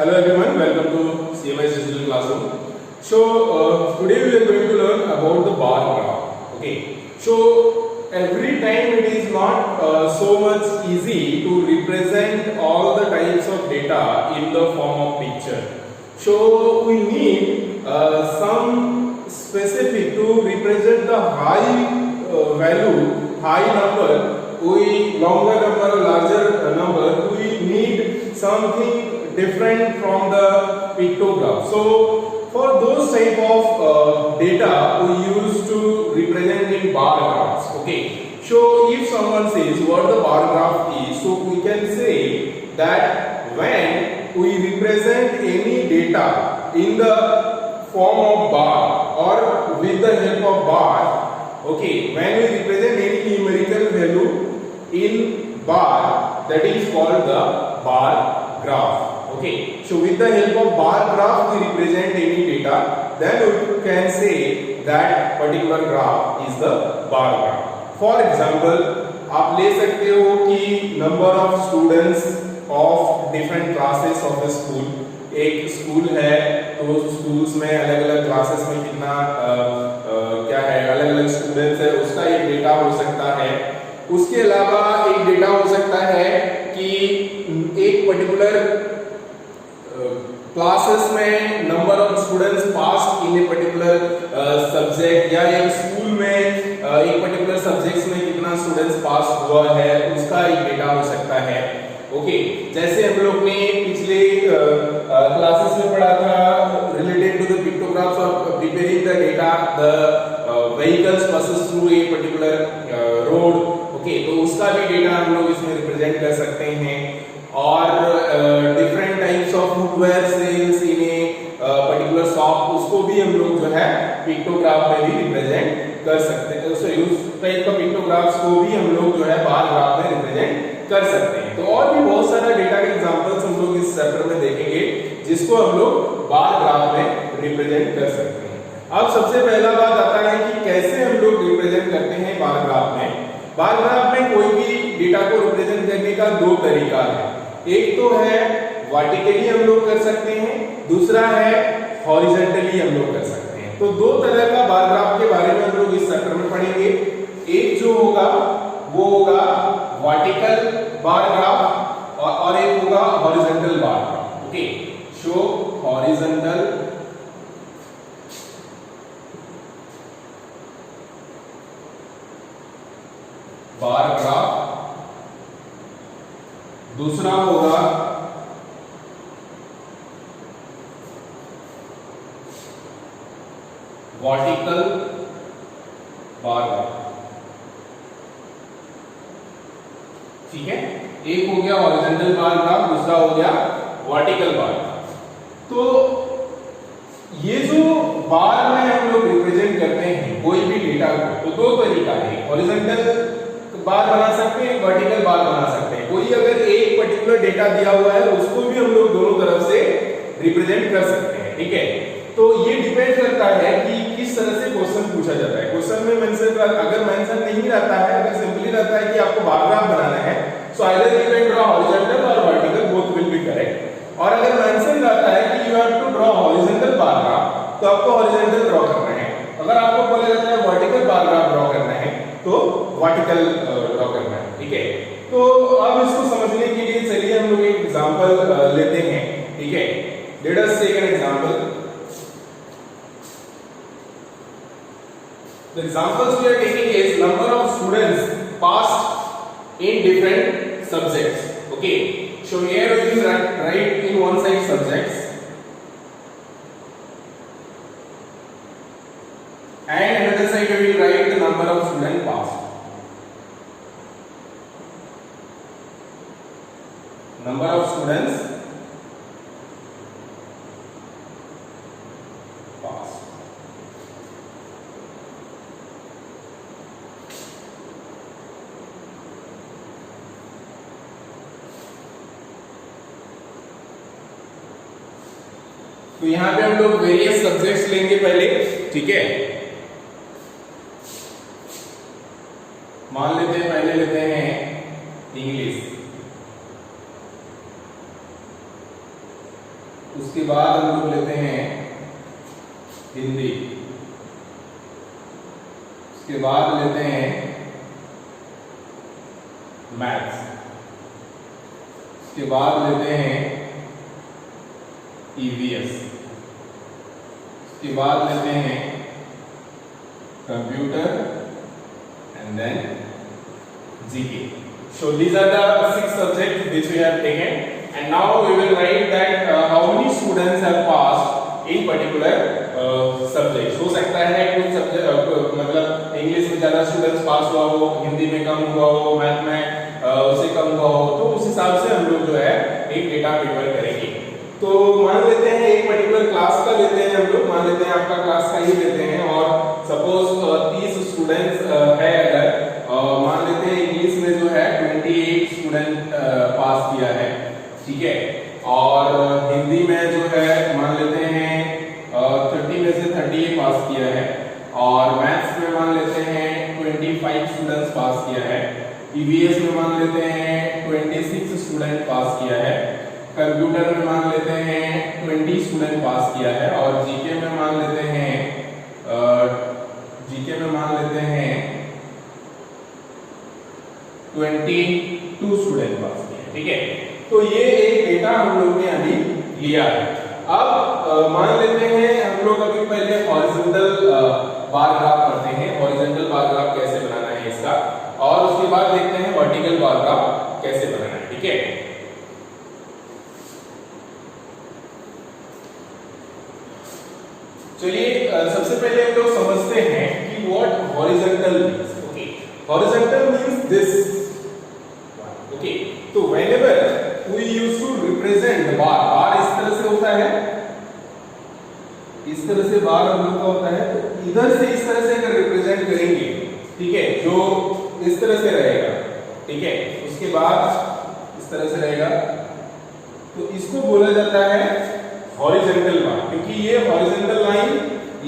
Hello everyone, welcome to CMS Digital Classroom. So today we are going to learn about the bar graph. Okay. So every time it is not so much easy to represent all the types of data in the form of picture. So we need some specific to represent the high value, high number, we longer number, larger number, we need something different from the pictograph. So for those type of data we used to represent in bar graphs. Okay. So if someone says what the bar graph is, so we can say that when we represent any data in the form of bar or with the help of bar, okay, when we represent any numerical value in bar, that is called the bar graph. Okay, so with the help of bar graph we represent any data, then we can say that particular graph is the bar graph. For example, आप ले सकते हो कि number of students of different classes of a school. एक school है तो schools में अलग-अलग क्लासेस में कितना क्या है अलग-अलग स्टूडेंट्स है उसका एक डेटा हो सकता है. उसके अलावा एक डेटा हो सकता है कि एक पर्टिकुलर क्लासेस में number of students pass in a particular subject या एक स्कूल में एक पर्टिकुलर सब्जेक्ट्स में कितना स्टूडेंट्स पास हुआ है उसका एक डेटा हो सकता है. ओके, जैसे हम लोग ने पिछले क्लासेस में पढ़ा था रिलेटेड टू द पिक्टोग्राफ्स और preparing the data the vehicles passes through a particular road. Okay, तो उसका भी डेटा हम लोग इसमें रिप्रेजेंट कर सकते हैं. और different types of footwear sales in a particular shop उसको भी हम लोग जो है पिक्टोग्राफ में भी रिप्रेजेंट कर सकते हैं. तो उस टाइप का पिक्टोग्राफ्स को भी हम लोग जो है बार ग्राफ में रिप्रेजेंट कर सकते हैं. तो और भी बहुत सारा डेटा के एग्जांपल्स हम लोग इस चैप्टर में देखेंगे जिसको हम लोग बार ग्राफ में रिप्रेजेंट कर सकते हैं. अब सबसे पहला बात आता है कि कैसे हम लोग रिप्रेजेंट करते हैं बार ग्राफ में. बार ग्राफ में कोई भी डेटा को रिप्रेजेंट करने का दो तरीका है. एक तो है वर्टिकली हम लोग कर सकते हैं, दूसरा है हॉरिजॉन्टली हम लोग कर सकते हैं. तो दो तरह का बार ग्राफ के बारे में हम लोग इस चैप्टर में पढ़ेंगे. एक जो होगा वो होगा वर्टिकल बार ग्राफ और एक होगा हॉरिजॉन्टल बार ग्राफ. ओके, सो हॉरिजॉन्टल बार ग्राफ, दूसरा होगा वर्टिकल बार ग्राफ. ठीक है, एक हो गया हॉरिजॉन्टल बार ग्राफ, दूसरा हो गया वर्टिकल बार ग्राफ. तो ये जो बार में हम लोग रिप्रेजेंट करते हैं कोई भी डेटा को, तो दो तरीका है. हॉरिजॉन्टल बार बना सकते हैं, वर्टिकल बार बना सकते हैं. कोई अगर एक पर्टिकुलर डेटा दिया हुआ है उसको भी हम लोग दोनों तरफ से रिप्रेजेंट कर सकते हैं. ठीक है, तो ये डिपेंड करता है कि किस तरह से क्वेश्चन पूछा जाता है. क्वेश्चन में मेंशन अगर मेंशन नहीं रहता है, अगर सिंपली रहता है कि आपको बार ग्राफ बनाना है, so either you can draw horizontal और vertical, both will be correct. और अगर मेंशन रहता है कि you have to draw horizontal bar graph, तो आपको हॉरिजॉन्टल ड्रॉ करना है. अगर आपको बोला जाता है वर्टिकल बार ग्राफ ड्रॉ करना है तो वर्टिकल ड्रॉ करना है. ठीक है, तो अब इसको समझने के लिए चलिए हम लोग एक एग्जांपल लेते हैं. ठीक है, let us take an example. The examples we are taking is number of students passed in different subjects. Okay, so here we will write in one side subjects and another side we will write the number of students passed. Number of students passed. तो यहां पे हम लोग various subjects लेंगे पहले. ठीक है, मान लेते हैं पहले लेते हैं इंग्लिश. उसके बाद हम लोग लेते हैं हिंदी, उसके बाद लेते हैं मैथ्स, उसके बाद लेते हैं ईवीएस, उसके बाद लेते हैं computer and then GK. So these are the 6 subjects which we have taken, and now we will write that how many students have passed in particular subjects. हो सकता है कुछ सब्जेक्ट मतलब इंग्लिश में ज्यादा स्टूडेंट्स पास हुआ हो, हिंदी में कम हुआ हो, मैथ में उससे कम हुआ हो, तो उस हिसाब से हम लोग जो है एक डेटा प्रिपेयर करेंगे. तो मान लेते हैं एक पर्टिकुलर क्लास का लेते हैं हम लोग, मान लेते हैं आपका क्लास का ही लेते हैं और सपोज 30 स्टूडेंट्स है, अगर मान लेते हैं इंग्लिश में जो है 28 स्टूडेंट पास किया है, ठीक है, और हिंदी में जो है मान लेते हैं 30 में से 38 पास किया है, और मैथ्स में मान लेते हैं 25 स्टूडेंट्स पास किया है, ईवीएस में मान लेते हैं 26 स्टूडेंट पास किया है, कंप्यूटर में मान लेते हैं 20 स्टूडेंट पास किया है, और जीके में मान लेते हैं 22 स्टूडेंट पास किए. ठीक है, तो ये एक डेटा हम लोग ने अभी लिया है. अब मान लेते हैं हम लोग अभी पहले हॉरिजॉन्टल बार ग्राफ करते हैं, हॉरिजॉन्टल बार ग्राफ कैसे बनाना है इसका, और उसके बाद देखते हैं वर्टिकल बार ग्राफ कैसे बनाना है. ठीक है, चलिए सबसे पहले हम लोग समझते हैं कि what horizontal means. Okay, horizontal means this. Okay, तो whenever we use to represent bar, bar इस तरह से होता है, इस तरह से बार हम लोग का होता है, तो इधर से इस तरह से अगर रिप्रेजेंट करेंगे, ठीक है, जो इस तरह से रहेगा, ठीक है, उसके बाद इस तरह से रहेगा, तो इसको बोला जाता है हॉरिजॉन्टल बार. क्योंकि ये हॉरिजॉन्टल लाइन,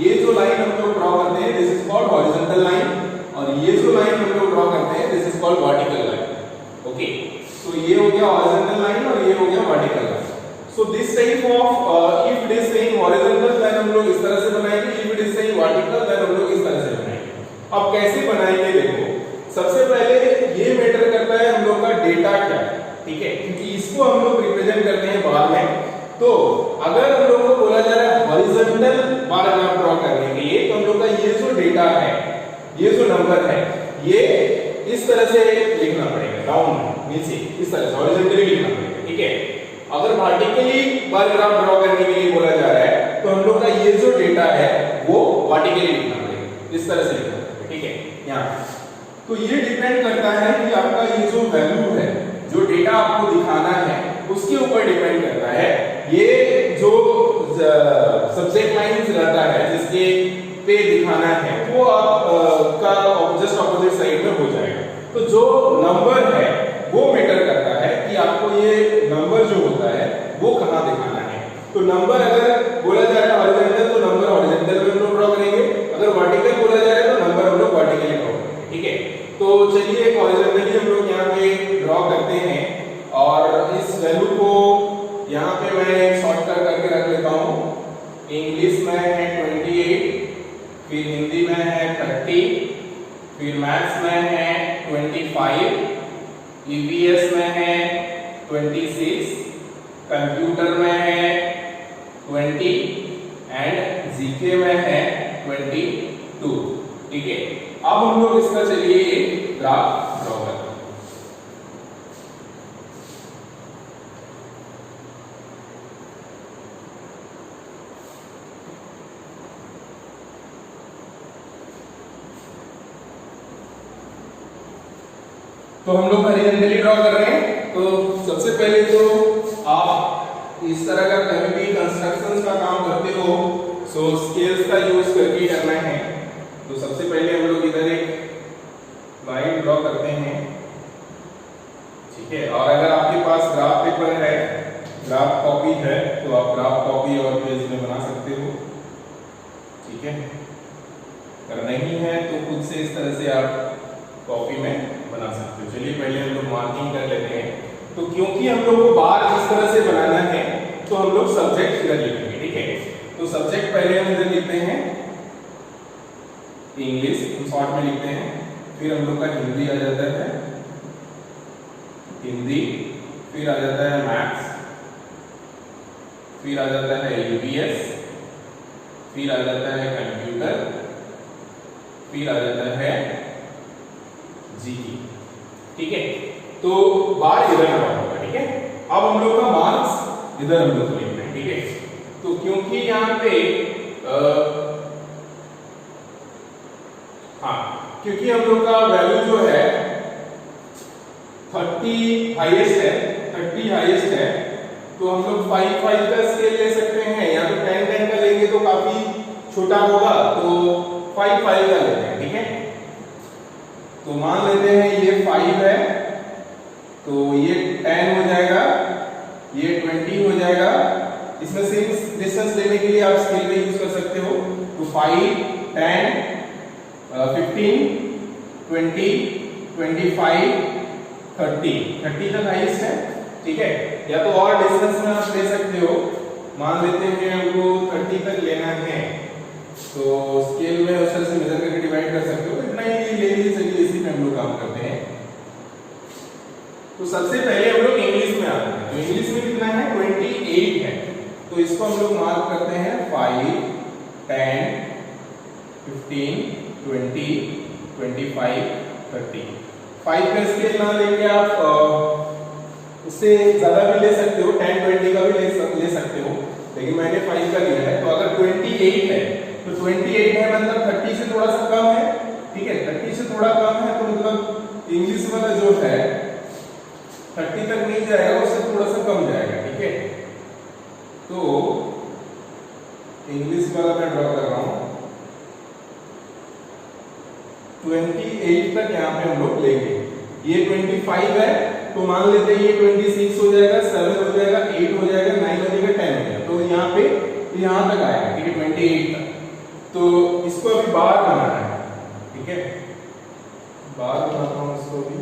ये जो लाइन हम लोग ड्रॉ करते हैं this is called horizontal line, और ये जो लाइन हम लोग ड्रॉ करते हैं this is called vertical line. Okay, तो ये हो गया हॉरिजॉन्टल लाइन और ये हो गया vertical line. So this type of if it is saying horizontal then हम लोग इस तरह से बनाएंगे, if it is saying vertical then हम लोग इस तरह से बनाएंगे. अब कैसे बनाएंगे देखो, सबसे पहले ये मैटर करता है हम लोग का डेटा क्या है. ठीक है, क्योंकि इसको हम लोग रिप्रेजेंट करते हैं बार में. तो अगर हम लोग को बोला जा रहा है हॉरिजॉन्टल बार ग्राफ ड्रॉ करने के लिए, तो हम लोग का ये जो डेटा है, ये जो नंबर है, ये इस तरह से लिखना पड़ेगा, डाउन नीचे इस तरह से हॉरिजॉन्टली लिखना पड़ेगा. ठीक है, अगर वर्टिकली बार ग्राफ ड्रॉ करने के लिए बोला जा रहा है तो हम लोग का ये जो डेटा है वो वर्टिकली लिखना पड़ेगा, इस तरह से लिखना पड़ेगा. ठीक है, यहाँ तो ये डिपेंड करता है कि आपका ये जो वैल्यू है, जो डेटा आपको दिखाना है उसके ऊपर डिपेंड करता है. ये जो सब्जेक्ट लाइंस रहता है जिसके पे दिखाना है वो आप का जस्ट ऑपोजिट साइड में हो जाएगा. तो जो नंबर है वो मैटर करता है कि आपको ये नंबर जो होता है वो कहाँ दिखाना है. तो नंबर अगर बोला जा रहा है हॉरिजॉन्टल, तो नंबर हॉरिजॉन्टल में हम लोग ड्रॉ करेंगे. अगर वर्टिकल बोला जा रहा है तो नंबर हम लोग वर्टिकली ड्रॉ करेंगे. ठीक है, तो चलिए एक हॉरिजॉन्टली हम लोग यहाँ पे ड्रॉ करते हैं, और इस वैल्यू को यहाँ पे मैं शॉर्टकट करके रख लेता हूँ. इंग्लिश में है 28, फिर हिंदी में है 30, फिर मैथ्स में है 25, ईवीएस में है 26, कंप्यूटर में है 20 एंड जीके में है 22. ठीक है, अब हम लोग इसका चलिए एक ग्राफ ड्रॉ करते हैं. तो हम लोग हॉरिजॉन्टली ड्रॉ कर रहे हैं. तो सबसे पहले तो आप इस तरह का कहीं भी कंस्ट्रक्शंस का काम करते हो सो स्केल्स का यूज करके करना है. तो सबसे पहले हम लोग इधर एक लाइन ड्रॉ करते हैं. ठीक है, और अगर आपके पास ग्राफ पेपर है, ग्राफ कॉपी है, तो आप ग्राफ कॉपी और पेज में बना सकते हो. ठीक है, अगर नहीं है तो खुद से इस तरह से आप कॉपी में बना सकते हो. चलिए पहले हम लोग मार्किंग कर लेते हैं. तो क्योंकि हम लोग को बार इस तरह से बनाना है तो हम लोग सब्जेक्ट इधर लिखेंगे, ठीक है। तो सब्जेक्ट पहले हम इधर लिखते हैं इंग्लिश, हम शॉर्ट में लिखते हैं, फिर हम लोग का हिंदी आ जाता है, हिंदी, फिर आ जाता है मैथ्स, फिर आ जाता है ईवीएस, फिर आ जाता है कंप्यूटर, फिर आ जाता है जीके, ठीक है। तो बार इधर लगा होगा, ठीक है। अब हम लोग का मार्क्स इधर हम लोग लिखते हैं, ठीक है। तो क्योंकि यहाँ पे क्योंकि हम लोग का वैल्यू जो है 30 हाईएस्ट है, 30 हाईएस्ट है, तो हम लोग 5 का स्केल ले सकते हैं, या तो 10 का लेंगे तो काफी छोटा होगा, तो 5 का लेते हैं, ठीक है। तो मान लेते हैं ये 5 है, तो ये 10 हो जाएगा, ये 20 हो जाएगा। इसमें सेम डिस्टेंस लेने के लिए आप स्केल का यूज कर सकते हो। तो 5, 10, 15, 20, 25, 30 तक हाईएस्ट है, ठीक है। या तो और डिस्टेंस में आप ले सकते हो, मान लेते हैं हमको 30 तक लेना है, तो स्केल में उस तरह से मेजर करके डिवाइड कर सकते हो, इतना ही ले लीजिए, चलिए इसी में हम लोग काम करते हैं। तो सबसे पहले हम लोग इंग्लिश में आते हैं। तो इंग्लिश में कितना है, 28 है, तो इसको हम लोग मार्क करते हैं 5, 10, 15, 20, 25, 30। 5 का स्केल ना लेके आप उससे ज्यादा भी ले सकते हो, 10, 20 का भी ले सकते हो, लेकिन मैंने 5 का लिया है। तो अगर 28 है, तो 28 है मतलब 30 से थोड़ा सा कम है, ठीक है। 30 से थोड़ा कम है, तो मतलब इंग्लिश वाला जो है 30 तक नहीं जाएगा, उससे थोड़ा सा कम जाएगा, ठीक है। तो इंग्लिश वाला मैं ड्रॉ कर रहा हूं, 28 तक यहाँ पे हम लोग लेंगे। ये 25 है, तो मान लेते हैं ये 26 हो जाएगा, 7 हो जाएगा, 8 हो जाएगा, 9 हो जाएगा, 10 हो जाएगा। तो यहाँ पे यहाँ तक आएगा, ठीक है, 28 तक। तो इसको अभी बार बनाना है, ठीक है। बार बनाता हूँ इसको भी।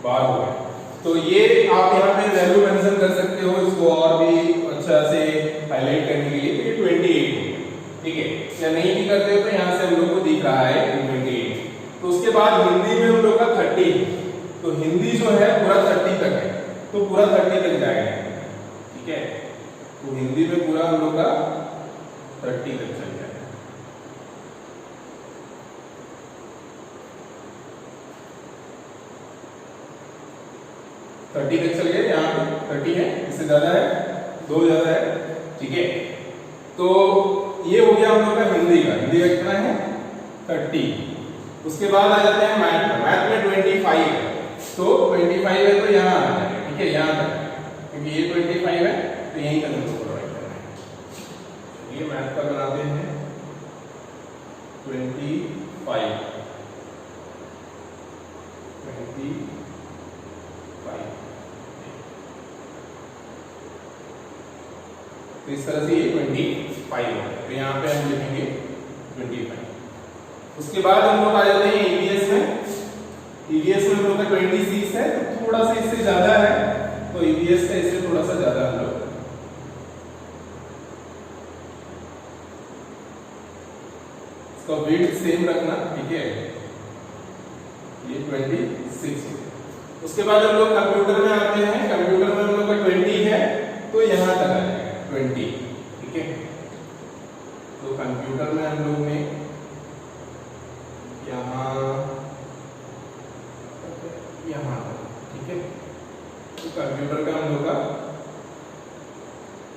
बार हो गया। तो ये आप यहाँ पे वैल्यू मेंशन कर सकते हो, इसको और भी अच्छा से हाईलाइट करने के लिए। तो ये 28 हो गया, ठीक है। या नहीं भी करते हो तो यहाँ से हम लोग को दिख रहा है 28। तो उसके बाद हिंदी में हम लोग का 30, तो हिंदी जो है पूरा 30 तक है, तो पूरा 30 तक जाएगा, ठीक है। तो हिंदी में पूरा हम लोग का 30 तक चल जाएगा। थर्टी तक चल गए, यहाँ पे 30 है, इससे ज्यादा है, 2 ज्यादा है, ठीक है। तो ये हो गया हम लोग का हिंदी का। हिंदी का कितना है, 30। उसके बाद आ जाते हैं मैथ में। मैथ में 25 है, तो 25 है तो यहाँ आ जाएगा, ठीक है, यहाँ तक, क्योंकि ये 25 है, तो यहीं तक हमको प्रोवाइड करना है। ये मैथ का बनाते हैं 25, तो इस तरह से ये 25 है, तो यहाँ पे हम लिखेंगे 25। उसके बाद हम लोग आ जाते हैं ईवीएस में। ईवीएस में हम लोग का 26 है, तो थोड़ा सा इससे ज्यादा है, तो ईवीएस का इससे थोड़ा सा ज्यादा हम लोग इसका वेट सेम रखना, ठीक है। ये 26। उसके बाद हम लोग कंप्यूटर में आते हैं। कंप्यूटर में हम लोग का 20 है, तो यहाँ तक आ जाएगा 20, ठीक है। तो कंप्यूटर में हम लोग ने यहाँ ठीक है। तो कंप्यूटर का हम लोग का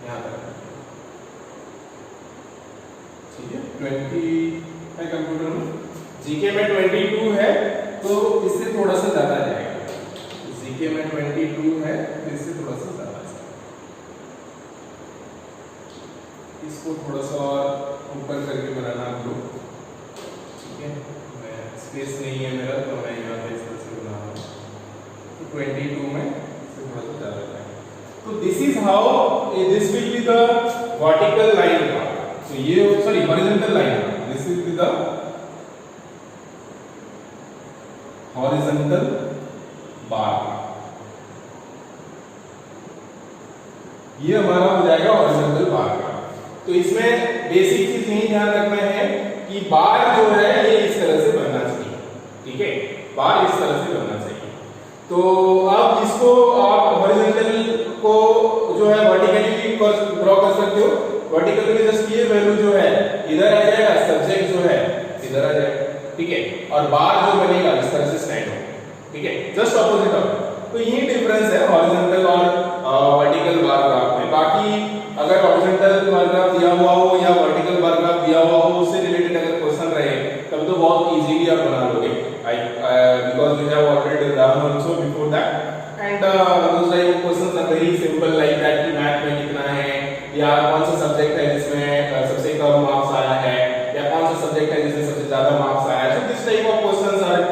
यहाँ तक, ठीक है, 20 है कंप्यूटर में। जीके में 22 है, तो इससे थोड़ा सा ज्यादा जाएगा। जीके में 22 है, तो इससे थोड़ा सा ज्यादा, इसको थोड़ा सा ऊपर करके बनाना आप लोग, ठीक है। मैं स्पेस नहीं है मेरा, तो मैं यहाँ पे इस तरह से बना रहा हूँ। तो 22 में इससे थोड़ा सा ज्यादा जाएगा। तो this is how this will be the vertical line का। तो ये sorry horizontal line, this will be the horizontal bar graph. ये हमारा हो जाएगा हॉरिजॉन्टल बार ग्राफ। तो इसमें बेसिक चीज यही ध्यान रखना है कि बार जो है ये इस तरह से बनना चाहिए, ठीक है, बार इस तरह से बनना चाहिए। तो अब इसको आप हॉरिजॉन्टल को जो है वर्टिकली ड्रॉ कर सकते हो। वर्टिकल में जस्ट ये वैल्यू जो है इधर आ जाएगा, सब्जेक्ट जो है इधर आ जाएगा, ठीक है, और बार जो बनेगा इस तरह से स्टैंड होगा, ठीक है, जस्ट ऑपोजिट होगा। तो ये डिफरेंस है हॉरिजॉन्टल और वर्टिकल बार ग्राफ में। बाकी अगर हॉरिजॉन्टल बार ग्राफ दिया हुआ हो या वर्टिकल बार ग्राफ दिया हुआ हो, उससे रिलेटेड अगर क्वेश्चन रहे तब तो बहुत इजीली आप बना लोगे, because we have already done also before that, and those type of questions are very simple like that कि मैथ में कितना है, या कौन सा सब्जेक्ट है जिसमें सबसे कम मार्क्स आया है, या कौन सा सब्जेक्ट है जिसमें सबसे ज्यादा मार्क्स आया है। So this type of questions are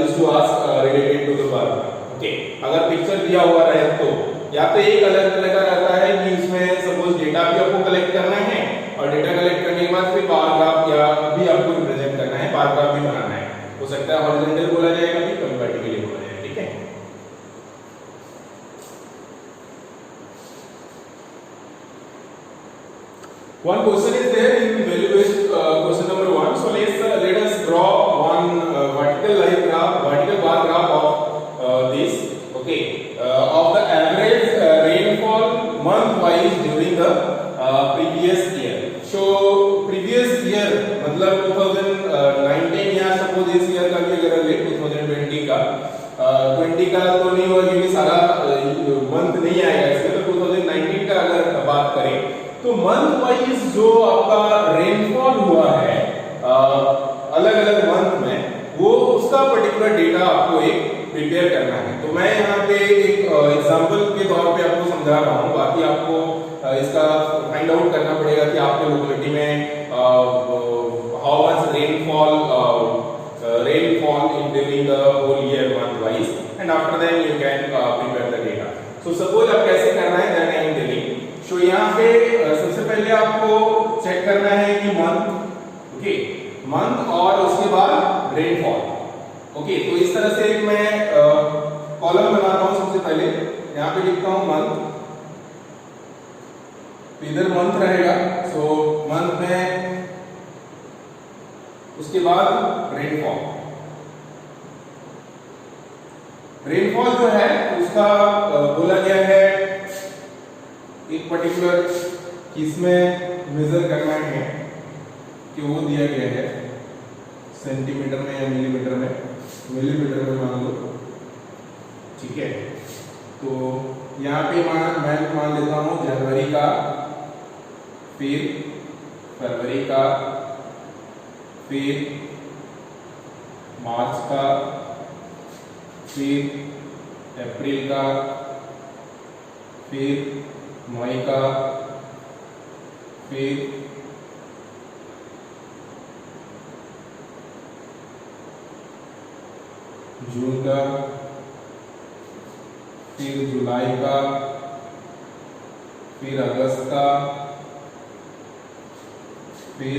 used to ask related to the bar graph. Okay, अगर पिक्चर दिया हुआ रहे तो या तो एक अलग तरह का रहता है कि इसमें सपोज डेटा भी आपको कलेक्ट करना है और डेटा कलेक्ट करने के बाद फिर बार ग्राफ या भी आपको रिप्रेजेंट करना है, बार ग्राफ भी बनाना है। हो सकता है हॉरिजॉन्टल बोला जाएगा, भी वर्टिकली बोला जाएगा, ठीक है। One question is there in value based question number 1. So let us draw one vertical bar graph of this, okay, of the average rainfall month wise during the previous year. So previous year मतलब 2019 या suppose इस year का भी अगर ले 2020 का 20 का तो नहीं होगा क्योंकि सारा मंथ नहीं आएगा इसमें, तो 2019 का अगर बात करें तो मंथ वाइज जो आपका रेनफॉल हुआ है अलग अलग मंथ में, वो उसका पर्टिकुलर डेटा आपको एक प्रिपेयर करना है। तो मैं यहाँ पे एक एग्जांपल के तौर पे आपको समझा रहा हूँ, बाकी आपको इसका फाइंड आउट करना पड़ेगा कि आपके लोकेलिटी में how much rainfall in during the whole year month wise, and after that you can prepare the data. So suppose आप कैसे करना है दैट आई एम टेलिंग। तो यहाँ पे सबसे पहले आपको चेक करना है कि मंथ, ओके, मंथ और उसके बाद रेनफॉल, ओके। तो इस तरह से एक मैं कॉलम बनाता हूँ। सबसे पहले यहाँ पे लिखता हूँ मंथ, तो इधर मंथ रहेगा, सो मंथ में, उसके बाद रेनफॉल। रेनफॉल जो है उसका बोला गया है एक पर्टिकुलर किसमें मेजर करना है कि वो दिया गया है सेंटीमीटर में या मिलीमीटर में, मिलीमीटर में मान लो, ठीक है। तो यहाँ पे मैं मान लेता हूँ जनवरी का, फिर फरवरी का, फिर मार्च का, फिर अप्रैल का, फिर मई का, फिर जून का, फिर जुलाई का, फिर अगस्त का, फिर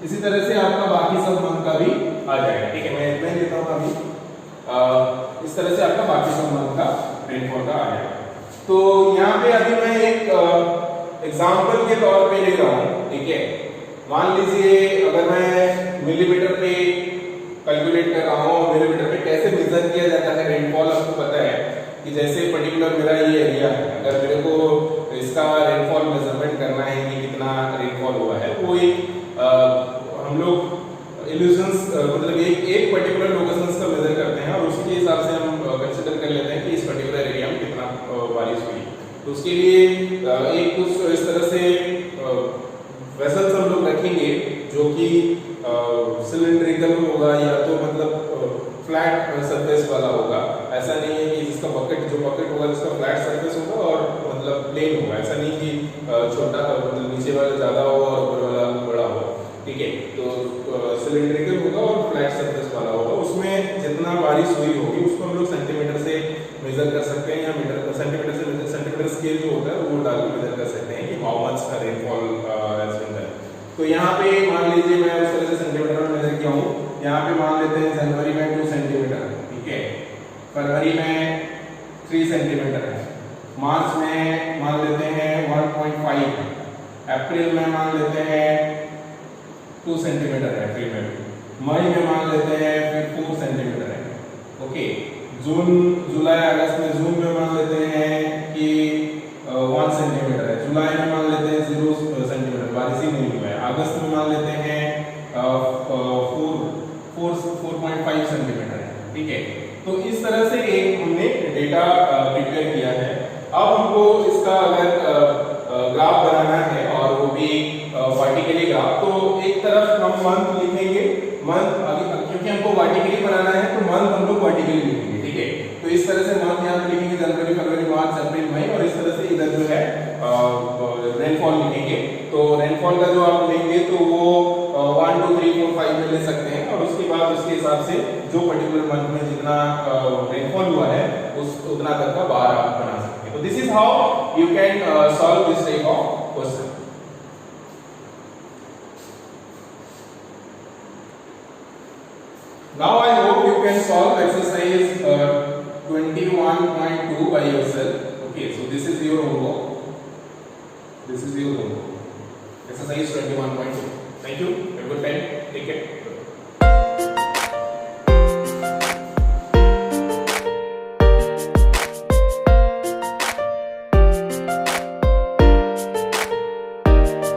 इसी तरह से आपका बाकी सब मंथ का भी आ जाएगा, ठीक है। मैं लेता हूँ अभी इस तरह से आपका बाकी सब मंथ का रेनफॉल का आ जाएगा। तो यहाँ पे अभी मैं एक एग्जाम्पल के तौर पे ले रहा हूँ, ठीक है। मान लीजिए अगर मैं मिलीमीटर पे कैलकुलेट कर रहा हूँ, और मिलीमीटर पे कैसे मेजर किया जाता है रेनफॉल, आपको पता है कि जैसे पर्टिकुलर मेरा ये एरिया है, अगर मेरे को इसका रेनफॉल मेजरमेंट करना है कि कितना रेनफॉल हुआ है, वो एक हम लोग इल्यूजन्स मतलब एक पर्टिकुलर लोकेशंस का मेजर करते हैं, और उसके हिसाब से हम कंसीडर कर लेते हैं कि इस पर्टिकुलर एरिया में कितना बारिश हुई। तो उसके लिए एक कुछ इस तरह से वेसल्स हम लोग रखेंगे जो कि सिलिंड्रिकल होगा या तो मतलब फ्लैट सरफेस वाला होगा। ऐसा नहीं है कि जिसका बकेट होगा जिसका फ्लैट सरफेस होगा और मतलब प्लेन होगा, ऐसा नहीं कि छोटा मतलब नीचे वाला ज्यादा होगा और ऊपर वाला बड़ा होगा, ठीक है। तो सिलिंड्रिकल होगा और फ्लैट सरफेस वाला होगा, उसमें जितना बारिश हुई होगी उसको हम लोग सेंटीमीटर से मेजर कर सकते हैं, या मीटर सेंटीमीटर से सेंटीमीटर स्केल जो होता है वो डाल के मेजर कर सकते हैं कि how much rainfall has been there. तो यहाँ पे मान लीजिए मैं उस तरह से सेंटीमीटर में मेजर किया हूँ यहाँ पे मान लेते हैं जनवरी में 2 सेंटीमीटर, ठीक है, फरवरी में 3 सेंटीमीटर है, मार्च में मान लेते हैं 1.5 है, अप्रैल में मान लेते हैं 2 सेंटीमीटर है, अप्रैल में, मई में मान लेते हैं फिर 4 सेंटीमीटर है, ओके, जून जुलाई अगस्त में, जून में मान लेते हैं कि 1 सेंटीमीटर है, जुलाई में मान लेते हैं 0 सेंटीमीटर, बारिश ही नहीं हुआ है, अगस्त में मान लेते हैं 4.5 सेंटीमीटर है, ठीक है। तो इस तरह से एक हमने डेटा प्रिपेयर किया है। अब हमको इसका अगर ग्राफ बनाना है और वो भी वर्टिकली ग्राफ, तो एक तरफ हम मंथ लिखेंगे, मंथ क्योंकि हमको वर्टिकली बनाना है तो मंथ हम लोग वर्टिकली लिखेंगे, ठीक है। तो इस तरह से मंथ यहाँ पे लिखेंगे जनवरी फरवरी मार्च अप्रैल मई, और इस तरह से इधर जो है रेनफॉल लिखेंगे। तो रेनफॉल का जो आप लेंगे तो वो 1 2 3 4 5 में ले सकते हैं, और उसके बाद उसके हिसाब से जो पर्टिकुलर मंथ में जितना रेनफॉल हुआ है उस उतना तक का बार आप बना सकते हैं। तो this is how you can solve this type of question. Now I hope you can solve exercise 21.2 by yourself. Okay, so this is your homework. This is your homework. Exercise 21.2. Thank you. Have a good time. Take care.